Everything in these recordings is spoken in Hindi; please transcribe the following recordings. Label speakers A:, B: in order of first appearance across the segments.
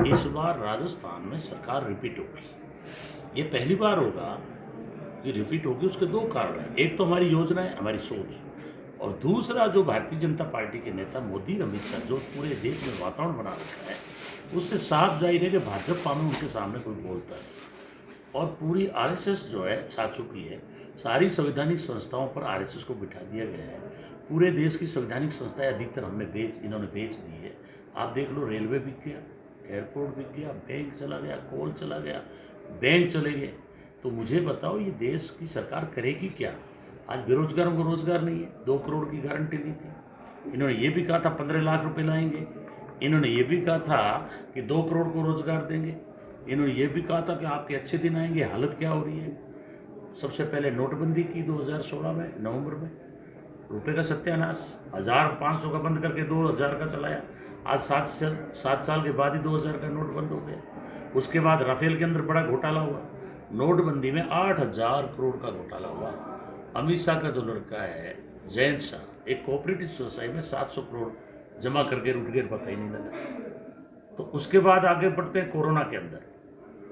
A: इस बार राजस्थान में सरकार रिपीट होगी। ये पहली बार होगा कि रिपीट होगी। उसके दो कारण हैं, एक तो हमारी योजना है, हमारी सोच, और दूसरा जो भारतीय जनता पार्टी के नेता मोदी अमित शाह जो पूरे देश में वातावरण बना रखा है, उससे साफ जाहिर है कि भाजपा में उनके सामने कोई बोलता नहीं। और पूरी आरएसएस जो है छा चुकी है, सारी संवैधानिक संस्थाओं पर आरएसएस को बिठा दिया गया है। पूरे देश की संवैधानिक संस्थाएं अधिकतर इन्होंने बेच दी है। आप देख लो, रेलवे बिक गया, एयरपोर्ट बिक गया, बैंक चला गया, कोल चला गया, बैंक चले गए। तो मुझे बताओ, ये देश की सरकार करेगी क्या? आज बेरोजगारों को रोजगार नहीं है, 2 करोड़ की गारंटी दी थी। इन्होंने ये भी कहा था 15 लाख रुपए लाएंगे। इन्होंने ये भी कहा था कि 2 करोड़ को रोजगार देंगे। इन्होंने ये भी कहा था कि आपके अच्छे दिन आएंगे। हालत क्या हो रही है? सबसे पहले नोटबंदी की 2016 में नवंबर में, रुपए का सत्यानाश, 1500 का बंद करके 2000 का चलाया। आज 7 साल के बाद ही 2000 का नोट बंद हो गया। उसके बाद राफेल के अंदर बड़ा घोटाला हुआ। नोटबंदी में 8000 करोड़ का घोटाला हुआ। अमित शाह का जो लड़का है जयंत शाह, एक कोऑपरेटिव सोसाइटी में 700 करोड़ जमा करके रुट गए, पता ही नहीं लगा। तो उसके बाद आगे बढ़ते हैं कोरोना के अंदर।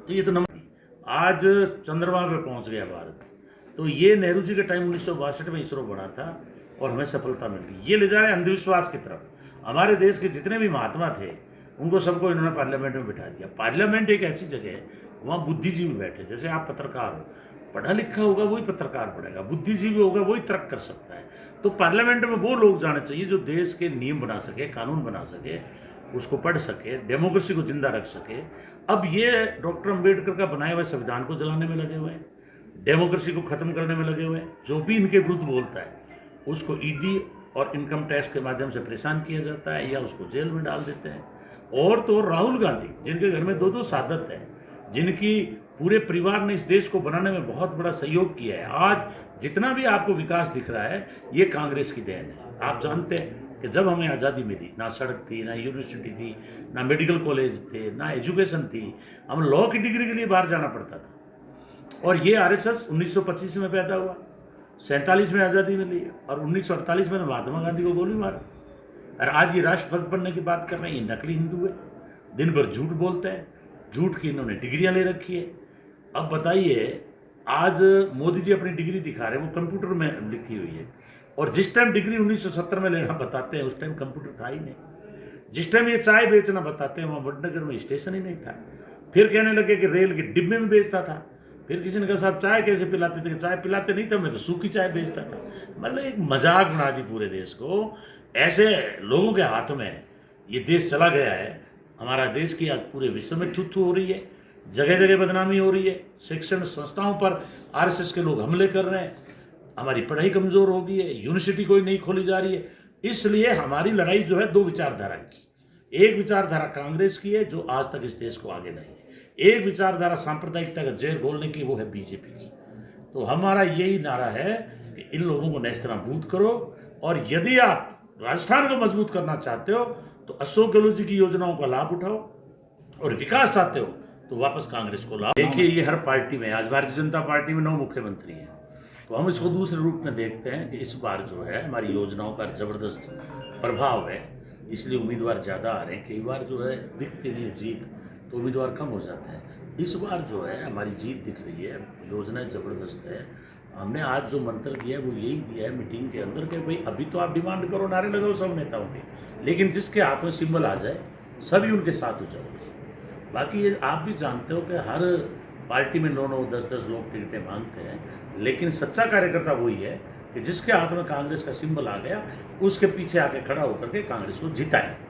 A: तो ये तो नंबर, आज चंद्रमा पे पहुंच गया भारत। तो ये नेहरू जी के टाइम 1962 में इसरो बना था और हमें सफलता मिल गई। ये ले जा रहे हैं अंधविश्वास की तरफ। हमारे देश के जितने भी महात्मा थे, उनको सबको इन्होंने पार्लियामेंट में बिठा दिया। पार्लियामेंट एक ऐसी जगह है, वहाँ बुद्धिजीवी बैठे। जैसे आप पत्रकार हो, पढ़ा लिखा होगा वही पत्रकार पढ़ेगा, बुद्धिजीवी होगा वही तर्क कर सकता है। तो पार्लियामेंट में वो लोग जाने चाहिए जो देश के नियम बना सके, कानून बना सके, उसको पढ़ सके, डेमोक्रेसी को जिंदा रख सके। अब ये डॉक्टर अम्बेडकर का बनाए हुए संविधान को जलाने में लगे हुए हैं, डेमोक्रेसी को खत्म करने में लगे हुए हैं। जो भी इनके विरुद्ध बोलता है उसको ईडी और इनकम टैक्स के माध्यम से परेशान किया जाता है या उसको जेल में डाल देते हैं। और तो राहुल गांधी, जिनके घर में 2-2 सादत हैं, जिनकी पूरे परिवार ने इस देश को बनाने में बहुत बड़ा सहयोग किया है। आज जितना भी आपको विकास दिख रहा है, ये कांग्रेस की देन है। आप जानते हैं कि जब हमें आज़ादी मिली, ना सड़क थी, ना यूनिवर्सिटी थी, ना मेडिकल कॉलेज थे, ना एजुकेशन थी। हम लॉ की डिग्री के लिए बाहर जाना पड़ता था। और ये आरएसएस 1925 में पैदा हुआ, 47 में आज़ादी मिली और 1948 में महात्मा गांधी को गोली मारा। और आज ये राष्ट्रभक्त बनने की बात कर रहे हैं। ये नकली हिंदू है, दिन भर झूठ बोलते हैं, झूठ की इन्होंने डिग्रियां ले रखी है। अब बताइए, आज मोदी जी अपनी डिग्री दिखा रहे हैं, वो कंप्यूटर में लिखी हुई है। और जिस टाइम डिग्री 1970 में लेना बताते हैं, उस टाइम कंप्यूटर था ही नहीं। जिस टाइम ये चाय बेचना बताते हैं, वहाँ वडनगर में स्टेशन ही नहीं था। फिर कहने लगे कि रेल के डिब्बे में बेचता था। फिर किसी ने कहा साहब चाय कैसे पिलाते थे? चाय पिलाते नहीं था, मैं तो सूखी चाय बेचता था। मतलब एक मजाक बना दी पूरे देश को। ऐसे लोगों के हाथ में ये देश चला गया है। हमारा देश की आज पूरे विश्व में थू हो रही है, जगह जगह बदनामी हो रही है। शिक्षण संस्थाओं पर आरएसएस के लोग हमले कर रहे हैं। हमारी पढ़ाई कमजोर हो गई है, यूनिवर्सिटी कोई नहीं खोली जा रही है। इसलिए हमारी लड़ाई जो है 2 विचारधारा की। एक विचारधारा कांग्रेस की है, जो आज तक इस देश को आगे नहीं है। एक विचारधारा सांप्रदायिकता का जहर घोलने की, वो है बीजेपी की। तो हमारा यही नारा है कि इन लोगों को नेस्तनाबूद करो। और यदि आप राजस्थान को मजबूत करना चाहते हो तो अशोक गहलोत जी की योजनाओं का लाभ उठाओ, और विकास चाहते हो तो वापस कांग्रेस को लाभ। देखिए, ये हर पार्टी में, आज भारतीय जनता पार्टी में 9 मुख्यमंत्री हैं, तो हम इसको दूसरे रूप में देखते हैं कि इस बार जो है हमारी योजनाओं का ज़बरदस्त प्रभाव है, इसलिए उम्मीदवार ज़्यादा आ रहे हैं। कई बार जो है दिखती नहीं है जीत, तो उम्मीदवार कम हो जाते हैं। इस बार जो है हमारी जीत दिख रही है, योजनाएं ज़बरदस्त है। हमने आज जो मंत्र दिया है वो यही दिया है मीटिंग के अंदर कि भाई अभी तो आप डिमांड करो, नारे लगाओ सब नेताओं के, लेकिन जिसके हाथ में सिंबल आ जाए सभी उनके साथ हो जाओगे। बाकी ये आप भी जानते हो कि हर पार्टी में 9-9, 10-10 लोग टिकटें मांगते हैं, लेकिन सच्चा कार्यकर्ता वही है कि जिसके हाथ में कांग्रेस का सिंबल आ गया, उसके पीछे आके खड़ा होकर के कांग्रेस को जिताए।